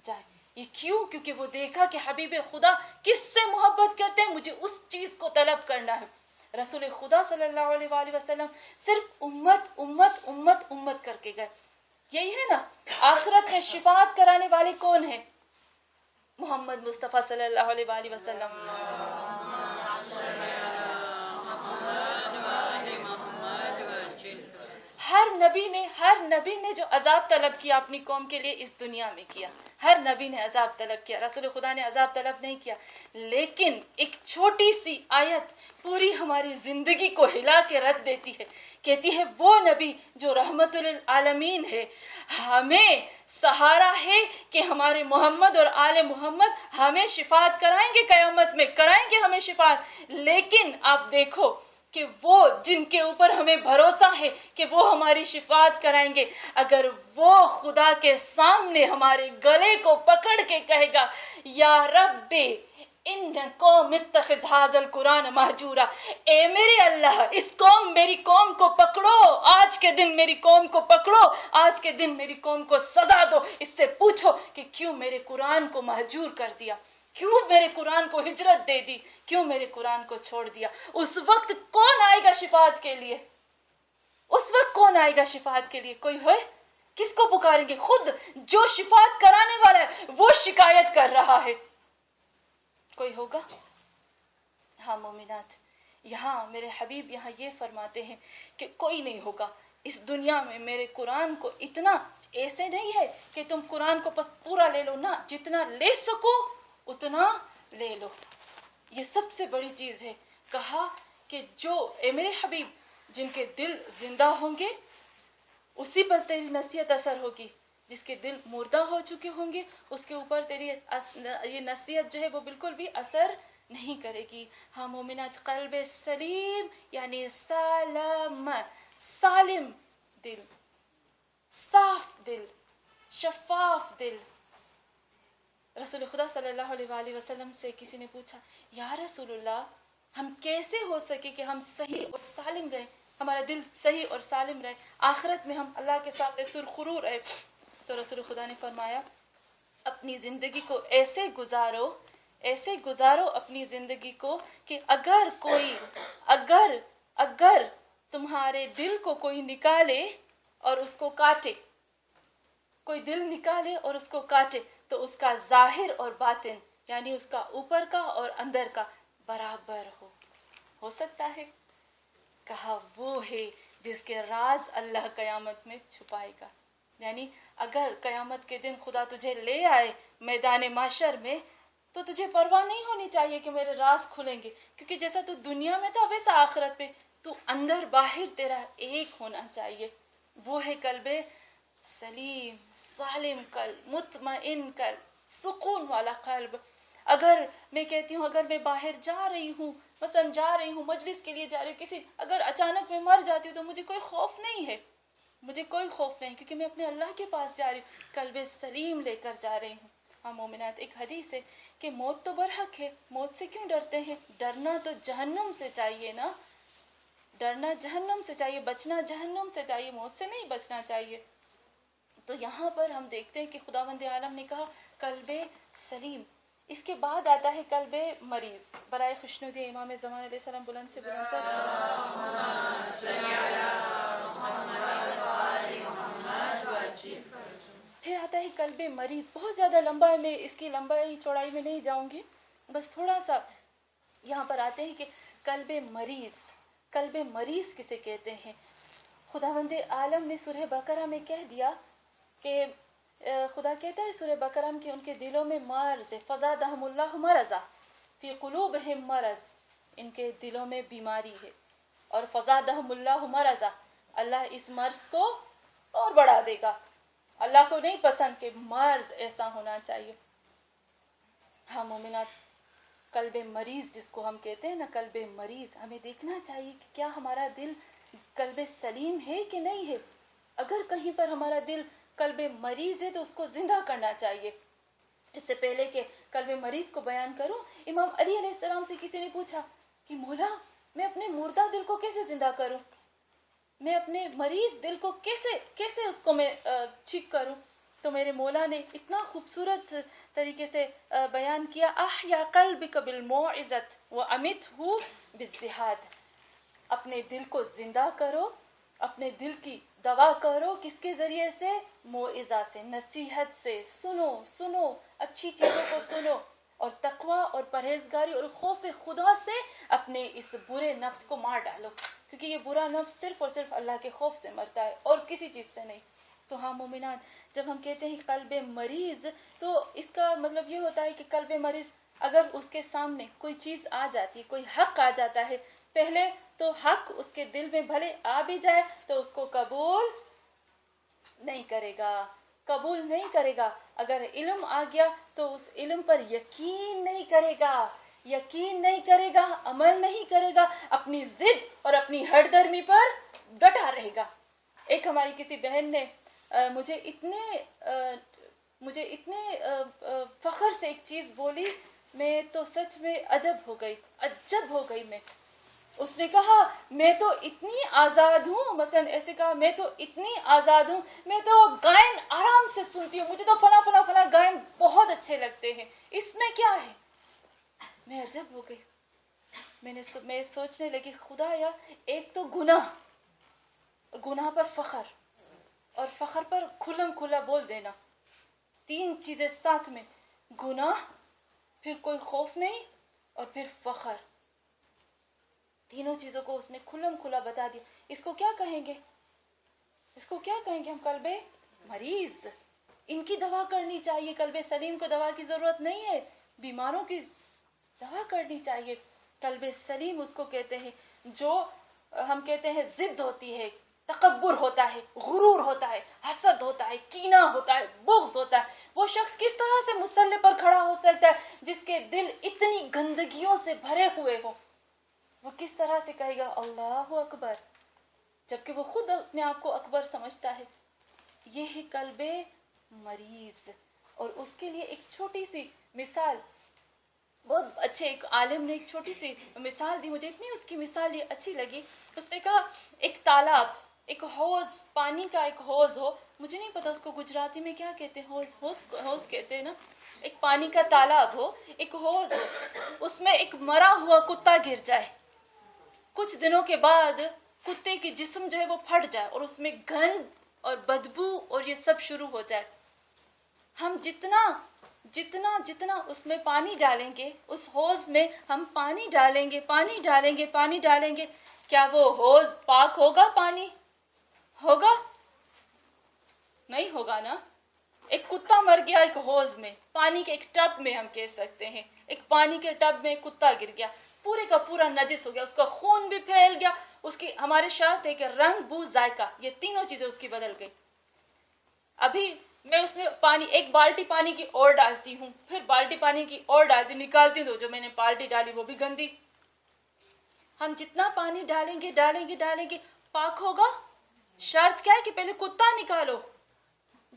جائے۔ یہ کیوں؟ کیونکہ وہ دیکھا کہ حبیب خدا کس سے محبت کرتے ہیں، مجھے اس چیز کو طلب کرنا ہے۔ رسول خدا صلی اللہ علیہ وآلہ وسلم صرف امت امت امت امت کر کے گئے۔ یہی ہے نا، آخرت میں شفاعت کرانے والے کون ہیں؟ محمد مصطفیٰ صلی اللہ علیہ وآلہ وسلم۔ ہر نبی نے جو عذاب طلب کیا اپنی قوم کے لیے اس دنیا میں کیا، ہر نبی نے عذاب طلب کیا، رسول خدا نے عذاب طلب نہیں کیا، لیکن ایک چھوٹی سی آیت پوری ہماری زندگی کو ہلا کے رکھ دیتی ہے، کہتی ہے وہ نبی جو رحمت للعالمین ہے، ہمیں سہارا ہے کہ ہمارے محمد اور آل محمد ہمیں شفاعت کرائیں گے، قیامت میں کرائیں گے ہمیں شفاعت، لیکن آپ دیکھو کہ وہ جن کے اوپر ہمیں بھروسہ ہے کہ وہ ہماری شفاعت کرائیں گے، اگر وہ خدا کے سامنے ہمارے گلے کو پکڑ کے کہے گا یا رب ان قوم اتخذ ھذا القرآن مہجورا، اے میرے اللہ اس قوم میری قوم کو پکڑو، آج کے دن میری قوم کو پکڑو، آج کے دن میری قوم کو سزا دو، اس سے پوچھو کہ کیوں میرے قرآن کو مہجور کر دیا، کیوں میرے قرآن کو ہجرت دے دی، کیوں میرے قرآن کو چھوڑ دیا۔ اس وقت کون آئے گا شفاعت کے لیے؟ اس وقت کون آئے گا شفاعت کے لیے؟ کوئی ہے؟ کس کو پکاریں گے؟ خود جو شفاعت کرانے والا ہے وہ شکایت کر رہا ہے، کوئی ہوگا؟ ہاں مومنات، یہاں میرے حبیب یہاں یہ فرماتے ہیں کہ کوئی نہیں ہوگا اس دنیا میں میرے قرآن کو اتنا، ایسے نہیں ہے کہ تم قرآن کو بس پورا لے لو، نہ، جتنا لے سکو اتنا لے لو، یہ سب سے بڑی چیز ہے۔ کہا کہ جو اے میرے حبیب جن کے دل زندہ ہوں گے اسی پر تیری نصیحت اثر ہوگی، جس کے دل مردہ ہو چکے ہوں گے اس کے اوپر تیری یہ نصیحت جو ہے وہ بالکل بھی اثر نہیں کرے گی۔ ہاں مومنات، قلب سلیم یعنی سالم دل، صاف دل، شفاف دل۔ رسول خدا صلی اللہ علیہ وآلہ وسلم سے کسی نے پوچھا یا رسول اللہ ہم کیسے ہو سکے کہ ہم صحیح اور سالم رہیں، ہمارا دل صحیح اور سالم رہے، آخرت میں ہم اللہ کے سامنے سرخرو رہے؟ تو رسول خدا نے فرمایا اپنی زندگی کو ایسے گزارو اپنی زندگی کو کہ اگر تمہارے دل کو کوئی نکالے اور اس کو کاٹے، کوئی دل نکالے اور اس کو کاٹے تو اس کا ظاہر اور باطن یعنی اس کا اوپر کا اور اندر کا برابر ہو سکتا ہے؟ کہا وہ ہے جس کے راز اللہ قیامت میں چھپائے گا، یعنی اگر قیامت کے دن خدا تجھے لے آئے میدان محشر میں تو تجھے پرواہ نہیں ہونی چاہیے کہ میرے راز کھلیں گے، کیونکہ جیسا تو دنیا میں تھا ویسا آخرت پہ تو اندر باہر تیرا ایک ہونا چاہیے۔ وہ ہے قلب سلیم، سالم قلب، مطمئن قلب، سکون والا قلب۔ اگر میں کہتی ہوں اگر میں باہر جا رہی ہوں، مثلا جا رہی ہوں مجلس کے لیے جا رہی ہوں، اگر اچانک میں مر جاتی ہوں تو مجھے کوئی خوف نہیں ہے، کیونکہ میں اپنے اللہ کے پاس جا رہی ہوں، قلب سلیم لے کر جا رہی ہوں۔ ہاں مومنات، ایک حدیث ہے کہ موت تو برحق ہے، موت سے کیوں ڈرتے ہیں؟ ڈرنا تو جہنم سے چاہیے نا، ڈرنا جہنم سے چاہیے، بچنا جہنم سے چاہیے، موت سے نہیں بچنا چاہیے۔ تو یہاں پر ہم دیکھتے ہیں کہ خداوند عالم نے کہا قلب سلیم، اس کے بعد آتا ہے قلب مریض۔ برائے خوشنودی امام زمان علیہ السلام بلند سے بلند کر پھر آتا ہے قلب مریض، بہت زیادہ لمبا ہے، میں اس کی لمبائی چوڑائی میں نہیں جاؤں گی، بس تھوڑا سا یہاں پر آتے ہیں کہ قلب مریض کسے کہتے ہیں؟ خداوند عالم نے سورہ بقرہ میں کہہ دیا کہ خدا کہتا ہے سورہ بقرہ میں کہ ان کے دلوں میں مرض ہے، فزادہم اللہ مرضا فی قلوبہم مرض، ان کے دلوں میں بیماری ہے، اور فزادہم اللہ مرضا، اللہ اس مرض کو اور بڑھا دے گا۔ اللہ کو نہیں پسند کہ مرض ایسا ہونا چاہیے۔ ہاں مومنات، قلب مریض جس کو ہم کہتے ہیں نا، قلب مریض، ہمیں دیکھنا چاہیے کہ کیا ہمارا دل قلب سلیم ہے کہ نہیں ہے۔ اگر کہیں پر ہمارا دل قلب مریض ہے تو اس کو زندہ کرنا چاہیے۔ اس سے پہلے کہ قلب مریض کو بیان کروں، امام علی علیہ السلام سے کسی نے پوچھا کہ مولا میں اپنے مردہ دل کو کیسے زندہ کروں، میں اپنے مریض دل کو کیسے اس کو میں ٹھیک کروں؟ تو میرے مولا نے اتنا خوبصورت طریقے سے بیان کیا، احیا قلبک بالموعظۃ وامتہ بالجہاد، اپنے دل کو زندہ کرو، اپنے دل کی دوا کرو، کس کے ذریعے سے؟ موعظہ سے، نصیحت سے، سنو اچھی چیزوں کو سنو، اور تقوی اور پرہیزگاری اور خوف خدا سے اپنے اس برے نفس کو مار ڈالو، کیونکہ یہ برا نفس صرف اور صرف اللہ کے خوف سے مرتا ہے اور کسی چیز سے نہیں۔ تو ہاں مومنات، جب ہم کہتے ہیں قلب مریض تو اس کا مطلب یہ ہوتا ہے کہ قلب مریض اگر اس کے سامنے کوئی چیز آ جاتی ہے، کوئی حق آ جاتا ہے، پہلے تو حق اس کے دل میں بھلے آ بھی جائے تو اس کو قبول نہیں کرے گا، قبول نہیں کرے گا۔ اگر علم آ گیا تو اس علم پر یقین نہیں کرے گا، یقین نہیں کرے گا، عمل نہیں کرے گا، اپنی ضد اور اپنی ہٹ درمی پر ڈٹا رہے گا۔ ایک ہماری کسی بہن نے مجھے اتنے فخر سے ایک چیز بولی، میں تو سچ میں عجب ہو گئی میں۔ اس نے کہا میں تو اتنی آزاد ہوں، مثلا ایسے کہا میں تو اتنی آزاد ہوں، میں تو گائن آرام سے سنتی ہوں، مجھے تو فلاں فلاں فلاں گائن بہت اچھے لگتے ہیں، اس میں کیا ہے؟ میں عجب ہو گئی۔ میں سوچنے لگی خدایا، ایک تو گناہ پر فخر، اور فخر پر کھلم کھلا بول دینا، تین چیزیں ساتھ میں، گناہ، پھر کوئی خوف نہیں، اور پھر فخر، تینوں چیزوں کو اس نے کھلم کھلا بتا دیا۔ اس کو کیا کہیں گے؟ اس کو کیا کہیں گے ہم؟ قلب مریض۔ ان کی دوا کرنی چاہیے، قلب سلیم کو دوا کی ضرورت نہیں ہے، بیماروں کی دوا کرنی چاہیے۔ قلب سلیم اس کو کہتے ہیں جو ہم کہتے ہیں ضد ہوتی ہے، تکبر ہوتا ہے، غرور ہوتا ہے، حسد ہوتا ہے، کینہ ہوتا ہے، بغض ہوتا ہے۔ وہ شخص کس طرح سے مصلی پر کھڑا ہو سکتا ہے جس کے دل اتنی گندگیوں سے بھرے ہوئے ہو؟ وہ کس طرح سے کہے گا اللہ اکبر، جبکہ وہ خود اپنے آپ کو اکبر سمجھتا ہے؟ یہ ہے قلب مریض۔ اور اس کے لیے ایک چھوٹی سی مثال، بہت اچھے ایک عالم نے ایک چھوٹی سی مثال دی، مجھے اتنی اس کی مثال یہ اچھی لگی۔ اس نے کہا ایک تالاب، ایک حوض، پانی کا ایک حوض ہو، مجھے نہیں پتا اس کو گجراتی میں کیا کہتے ہیں، حوض کہتے ہیں نا، ایک پانی کا تالاب ہو، ایک حوض ہو، اس میں ایک مرا ہوا کتا گر جائے، کچھ دنوں کے بعد کتے کی جسم جو ہے وہ پھٹ جائے اور اس میں گند اور بدبو اور یہ سب شروع ہو جائے۔ ہم جتنا اس میں پانی ڈالیں گے، اس حوض میں ہم پانی ڈالیں گے، کیا وہ حوض پاک ہوگا؟ پانی ہوگا؟ نہیں ہوگا نا۔ ایک کتا مر گیا ایک حوض میں، پانی کے ایک ٹب میں، ہم کہہ سکتے ہیں ایک پانی کے ٹب میں کتا گر گیا، پورے کا پورا نجس ہو گیا، اس کا خون بھی پھیل گیا، اس کی ہمارے شرط ہے کہ رنگ، بو، ذائقہ، یہ تینوں چیزیں اس کی بدل گئی۔ ابھی میں اس میں پانی، ایک بالٹی پانی کی اور ڈالتی ہوں، پھر بالٹی پانی کی اور ڈالتی ہوں، نکالتی ہوں تو جو میں نے بالٹی ڈالی وہ بھی گندی۔ ہم جتنا پانی ڈالیں گے پاک ہوگا؟ شرط کیا ہے کہ پہلے کتا نکالو،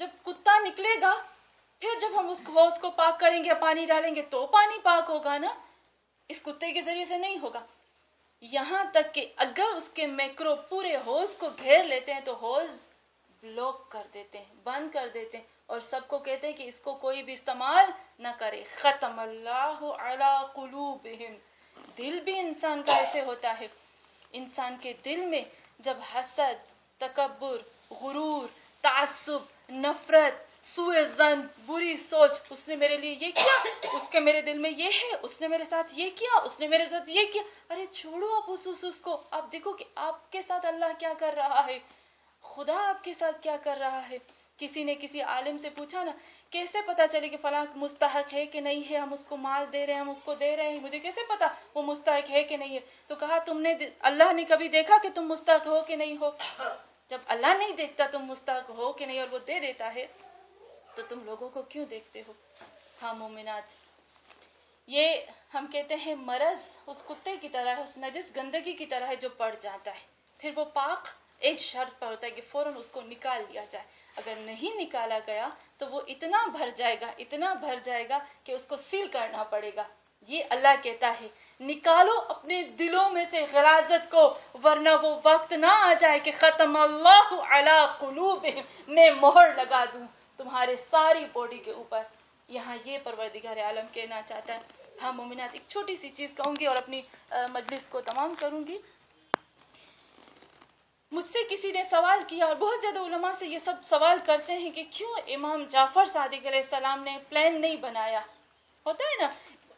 جب کتا نکلے گا پھر جب ہم اس حوض کو پاک کریں گے، پانی ڈالیں گے تو پانی پاک ہوگا نا، اس کتے کے ذریعے سے نہیں ہوگا۔ یہاں تک کہ اگر اس کے میکرو پورے حوض کو گھیر لیتے ہیں تو حوض بلاک کر دیتے ہیں، بند کر دیتے ہیں، اور سب کو کہتے ہیں کہ اس کو کوئی بھی استعمال نہ کرے۔ ختم اللہ علی قلوبہم۔ دل بھی انسان کا ایسے ہوتا ہے، انسان کے دل میں جب حسد، تکبر، غرور، تعصب، نفرت، سوء ظن، بری سوچ، اس نے میرے لیے یہ کیا، اس کے میرے دل میں یہ ہے، اس نے میرے ساتھ یہ کیا، اس نے میرے ساتھ یہ کیا، ارے چھوڑو آپ اس کو، آپ دیکھو کہ آپ کے ساتھ اللہ کیا کر رہا ہے، خدا آپ کے ساتھ کیا کر رہا ہے۔ کسی نے کسی عالم سے پوچھا نا، کیسے پتا چلے کہ فلاں مستحق ہے کہ نہیں ہے، ہم اس کو مال دے رہے ہیں، ہم اس کو دے رہے ہیں، مجھے کیسے پتا وہ مستحق ہے کہ نہیں ہے؟ تو کہا تم نے، اللہ نے کبھی دیکھا کہ تم مستحق ہو کہ نہیں ہو؟ جب اللہ نہیں دیکھتا تم مستحق ہو کہ نہیں اور وہ دے دیتا ہے تو تم لوگوں کو کیوں دیکھتے ہو؟ ہاں مومنات، یہ ہم کہتے ہیں مرض اس کتے کی طرح ہے، اس نجس گندگی کی طرح ہے جو پڑ جاتا ہے، پھر وہ پاک ایک شرط پر ہوتا ہے کہ فوراً اس کو نکال لیا جائے۔ اگر نہیں نکالا گیا تو وہ اتنا بھر جائے گا کہ اس کو سیل کرنا پڑے گا۔ یہ اللہ کہتا ہے نکالو اپنے دلوں میں سے غلاظت کو، ورنہ وہ وقت نہ آ جائے کہ ختم اللہ علی قلوبہم، میں مہر لگا دوں تمہارے ساری باڈی کے اوپر۔ یہاں یہ پروردگار عالم کہنا چاہتا ہے۔ ہاں مومنات، ایک چھوٹی سی چیز کہوں گی اور اپنی مجلس کو تمام کروں گی۔ مجھ سے کسی نے سوال کیا، اور بہت زیادہ علماء سے یہ سب سوال کرتے ہیں کہ کیوں امام جعفر صادق علیہ السلام نے پلان نہیں بنایا؟ ہوتا ہے نا،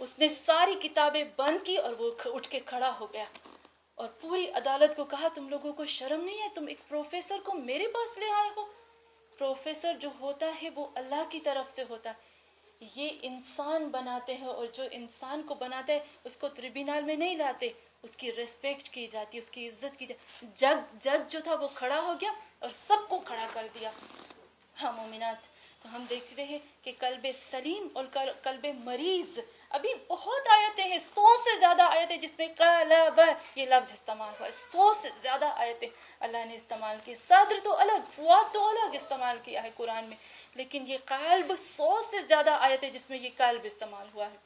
اس نے ساری کتابیں بند کی اور وہ اٹھ کے کھڑا ہو گیا اور پوری عدالت کو کہا تم لوگوں کو شرم نہیں ہے؟ تم ایک پروفیسر کو میرے پاس لے آئے ہو؟ پروفیسر جو ہوتا ہے وہ اللہ کی طرف سے ہوتا ہے، یہ انسان بناتے ہیں اور جو انسان کو بناتا ہے اس کو ٹریبیونل میں نہیں لاتے، اس کی ریسپیکٹ کی جاتی ہے، اس کی عزت کی جاتی۔ جج جو تھا وہ کھڑا ہو گیا اور سب کو کھڑا کر دیا۔ ہاں مومنات، تو ہم دیکھتے ہیں کہ قلب سلیم اور قلب مریض، ابھی بہت آیتیں ہیں، 100 سے زیادہ آیتیں جس میں قلب یہ لفظ استعمال ہوا ہے، 100 سے زیادہ آیتیں اللہ نے استعمال کی۔ صدر تو الگ، فؤاد تو الگ استعمال کیا ہے قرآن میں، لیکن یہ قلب 100 سے زیادہ آیتیں جس میں یہ قلب استعمال ہوا ہے۔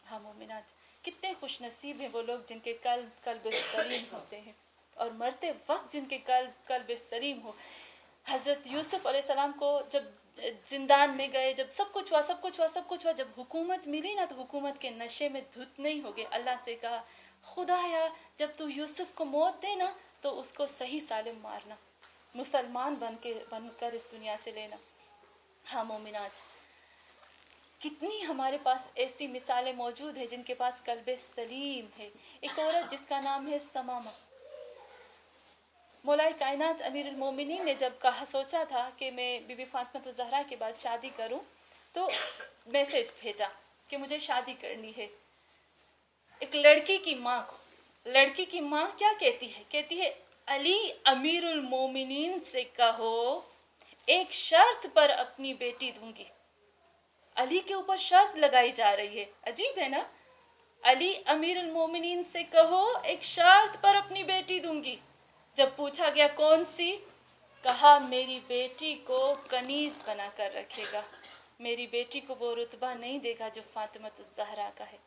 ہاں مومنات، کتنے خوش نصیب ہیں وہ لوگ جن کے قلب سلیم ہوتے ہیں اور مرتے وقت جن کے قلب سلیم ہو۔ حضرت یوسف علیہ السلام کو جب زندان میں گئے، جب سب کچھ ہوا، جب حکومت ملی نا تو حکومت کے نشے میں دھت نہیں ہو گئے، اللہ سے کہا خدایا جب تو یوسف کو موت دے نا تو اس کو صحیح سالم مارنا، مسلمان بن کر اس دنیا سے لینا۔ ہاں مومنات، کتنی ہمارے پاس ایسی مثالیں موجود ہیں جن کے پاس قلب سلیم ہے۔ ایک عورت جس کا نام ہے سمامہ، مولا کائنات امیر المومنین نے جب سوچا تھا کہ میں بی بی فاطمہ الزہرا کے بعد شادی کروں تو میسج بھیجا کہ مجھے شادی کرنی ہے۔ ایک لڑکی کی ماں کیا کہتی ہے علی امیر المومنین سے کہو ایک شرط پر اپنی بیٹی دوں گی۔ علی کے اوپر شرط لگائی جا رہی ہے، عجیب ہے نا؟ علی امیر المومنین سے کہو ایک شرط پر اپنی بیٹی دوں گی۔ جب پوچھا گیا کون سی، کہا میری بیٹی کو کنیز بنا کر رکھے گا، میری بیٹی کو وہ رتبہ نہیں دے گا جو فاطمہ الزہرا کا ہے،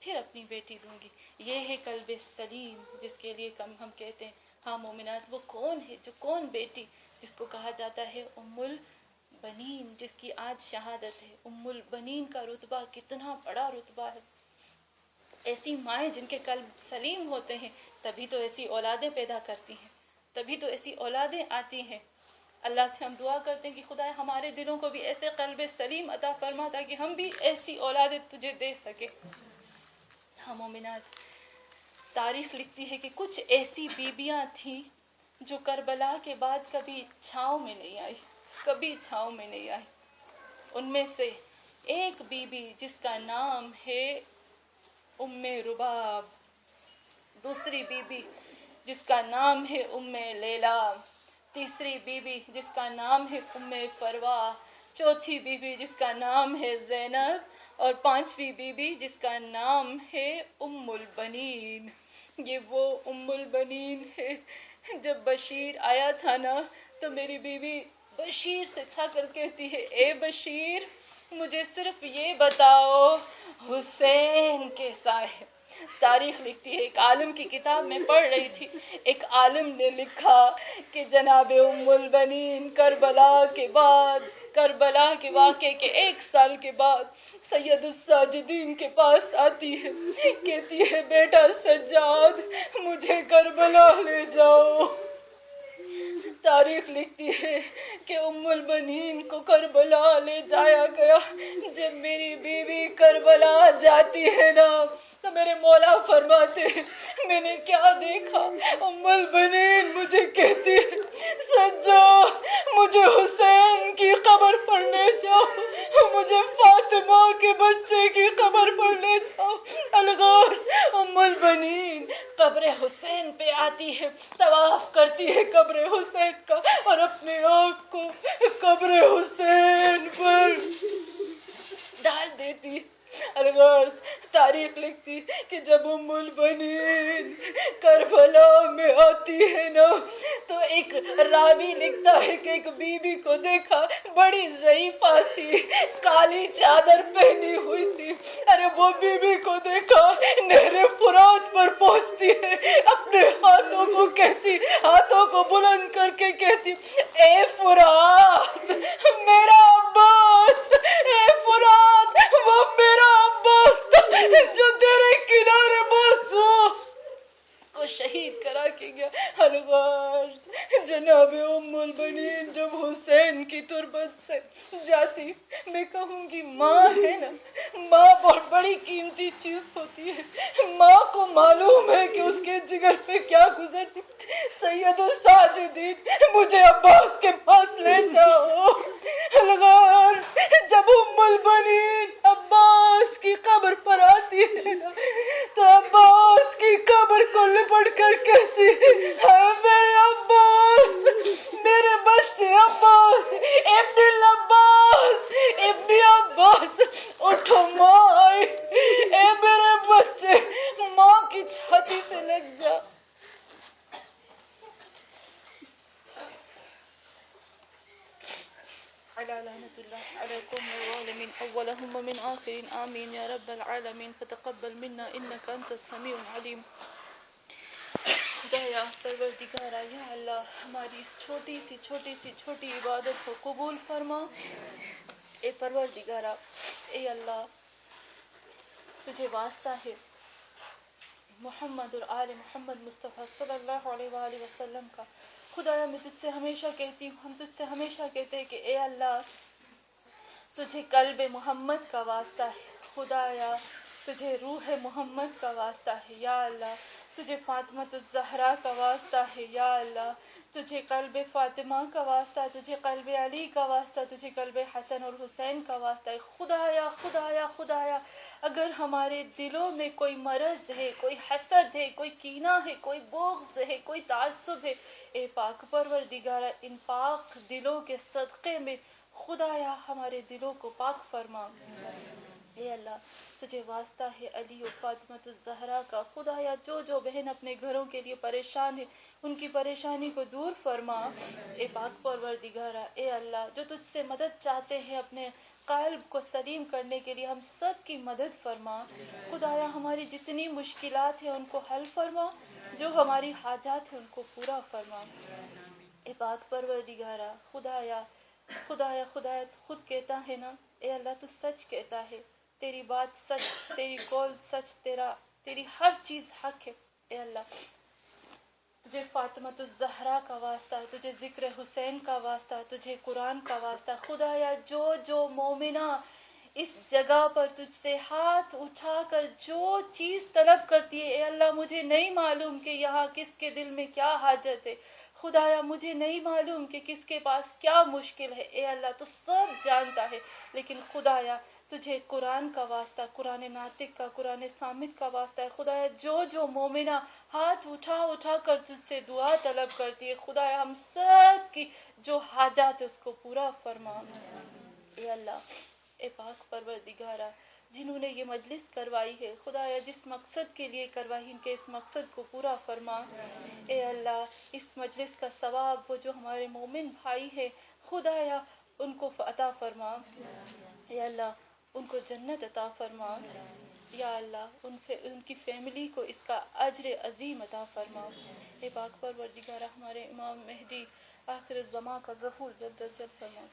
پھر اپنی بیٹی دوں گی۔ یہ ہے قلب سلیم جس کے لیے ہم کہتے ہیں ہاں مومنات، وہ کون ہے کون بیٹی جس کو کہا جاتا ہے ام البنین، جس کی آج شہادت ہے۔ ام البنین کا رتبہ کتنا بڑا رتبہ ہے۔ ایسی مائیں جن کے قلب سلیم ہوتے ہیں تبھی تو ایسی اولادیں پیدا کرتی ہیں، تبھی تو ایسی اولادیں آتی ہیں۔ اللہ سے ہم دعا کرتے ہیں کہ خدا ہمارے دلوں کو بھی ایسے قلب سلیم عطا فرما تاکہ ہم بھی ایسی اولادیں تجھے دے سکیں۔ ہم مومنات، تاریخ لکھتی ہے کہ کچھ ایسی بیبیاں تھیں جو کربلا کے بعد کبھی چھاؤں میں نہیں آئی، ان میں سے ایک بیوی جس کا نام ہے ام رباب، دوسری بیوی جس کا نام ہے ام لیلا، تیسری بیوی جس کا نام ہے ام فروا، چوتھی بیوی جس کا نام ہے زینب، اور پانچویں بیوی جس کا نام ہے ام البنین۔ یہ وہ ام البنین ہے۔ جب بشیر آیا تھا نا تو میری بیوی بشیر سے چھا کر کہتی ہے اے بشیر مجھے صرف یہ بتاؤ حسین کیسا ہے۔ تاریخ لکھتی ہے، ایک عالم کی کتاب میں پڑھ رہی تھی، ایک عالم نے لکھا کہ جناب ام البنین کربلا کے واقعے کے 1 سال کے بعد سید الساجدین کے پاس آتی ہے، کہتی ہے بیٹا سجاد مجھے کربلا لے جاؤ۔ تاریخ لکھتی ہے کہ ام البنین کو کربلا لے جایا گیا۔ جب میری بیوی کربلا جاتی ہے نا تو میرے مولا فرماتے ہیں میں نے کیا دیکھا، ام البنین مجھے کہتی ہے سجاد مجھے حسین کی قبر پر لے جاؤ، مجھے فاطمہ کے بچے کی قبر پر لے جاؤ۔ الغرض ام البنین قبر حسین پہ آتی ہے، طواف کرتی ہے قبر حسین کا اور اپنے آپ کو قبر حسین پر ڈال دیتی ہے۔ الغرض تاریخ لکھتی کہ جب ام البنین کربلا میں آتی ہے نا تو ایک راوی لکھتا ہے کہ ایک بی بی کو دیکھا، بڑی ضعیفہ تھی، کالی چادر پہنی ہوئی تھی۔ ارے وہ بی بی کو دیکھا نہر فرات پر پہنچتی ہے، اپنے ہاتھوں کو بلند کر کے کہتی اے فرات میرا عباس، اے فرات وہ میرا عباس تھا جو تیرے کنارے بس ہو۔ کو شہید کرا کے گیا. الغرض جناب ام البنین جب حسین کی تربت سے جاتی، میں کہوں گی ماں ہے نا، ماں بہت بڑی قیمتی چیز ہوتی ہے. ماں کو معلوم ہے کہ اس کے جگر پہ کیا گزرتی. سید الساجدین مجھے عباس کے پاس لے جاؤ. الغرض جب ام البنین عباس کی قبر پر آتی ہے تو عباس کی قبر کو لپٹ کر کہتی ہے میرے عباس، میرے بچے عباس ابن العباس ابن عباس، اٹھو ماں آئی، اے میرے بچے ماں کی چھاتی سے لگ جا. على لعنة الله على القوم الظالمين أولهم ومن آخرين آمين يا رب العالمين. فتقبل منا إنك أنت السميع العليم. خدایا پروردگارا یا اللہ ہماری اس چھوٹی عبادت کو قبول فرما. اے پروردگارا، اے اللہ تجھے واسطہ ہے محمد اور آل محمد مصطفیٰ صلی اللہ علیہ وآلہ وسلم کا. خدایا میں تجھ سے ہمیشہ کہتی ہوں، ہم تجھ سے ہمیشہ کہتے ہیں کہ اے اللہ تجھے قلب محمد کا واسطہ ہے. خدایا تجھے روح محمد کا واسطہ ہے. یا اللہ تجھے فاطمۃ الزہرا کا واسطہ ہے. یا اللہ تجھے قلب فاطمہ کا واسطہ ہے، تجھے قلب علی کا واسطہ، تجھے قلب حسن اور حسین کا واسطہ ہے. خدایا خدایا خدایا اگر ہمارے دلوں میں کوئی مرض ہے، کوئی حسد ہے، کوئی کینہ ہے، کوئی بغض ہے، کوئی تعصب ہے، اے پاک پروردگارہ ان پاک دلوں کے صدقے میں خدایا ہمارے دلوں کو پاک فرما. اے اللہ تجھے واسطہ ہے علی و فاطمۃ الزہرا کا. خدایا جو بہن اپنے گھروں کے لیے پریشان ہے ان کی پریشانی کو دور فرما. اے پاک پروردگارہ، اے اللہ جو تجھ سے مدد چاہتے ہیں اپنے قلب کو سلیم کرنے کے لیے ہم سب کی مدد فرما. خدایا ہماری جتنی مشکلات ہیں ان کو حل فرما، جو ہماری حاجات ہیں ان کو پورا فرما. اے پاک پروردگارہ خدایا خدایا خدایا خود کہتا ہے نا، اے اللہ تو سچ کہتا ہے، تیری بات سچ، تیری قول سچ، تیری ہر چیز حق ہے. اے اللہ تجھے فاطمۃ الزہرا کا واسطہ، تجھے ذکر حسین کا واسطہ، تجھے قرآن کا واسطہ. خدایا جو مومنہ اس جگہ پر تجھ سے ہاتھ اٹھا کر جو چیز طلب کرتی ہے، اے اللہ مجھے نہیں معلوم کہ یہاں کس کے دل میں کیا حاجت ہے. خدایا مجھے نہیں معلوم کہ کس کے پاس کیا مشکل ہے. اے اللہ تو سب جانتا ہے، لیکن خدایا تجھے قرآن کا واسطہ، قرآن ناطق کا، قرآن صامت کا واسطہ ہے. خدایا جو مومنہ ہاتھ اٹھا کر تجھ سے دعا طلب کرتی ہے، خدایا ہم سب کی جو حاجات ہے اس کو پورا فرما. اے اللہ اے پاک پروردگارہ جنہوں نے یہ مجلس کروائی ہے، خدایا جس مقصد کے لیے کروائی ان کے اس مقصد کو پورا فرما. اے اللہ اس مجلس کا ثواب وہ جو ہمارے مومن بھائی ہیں خدایا ان کو عطا فرما. اے اللہ ان کو جنت عطا فرما. یا اللہ ان کی فیملی کو اس کا اجر عظیم عطا فرما. اے پاک پروردگارہ ہمارے امام مہدی آخر الزمان کا ظہور جلد از جلد فرما.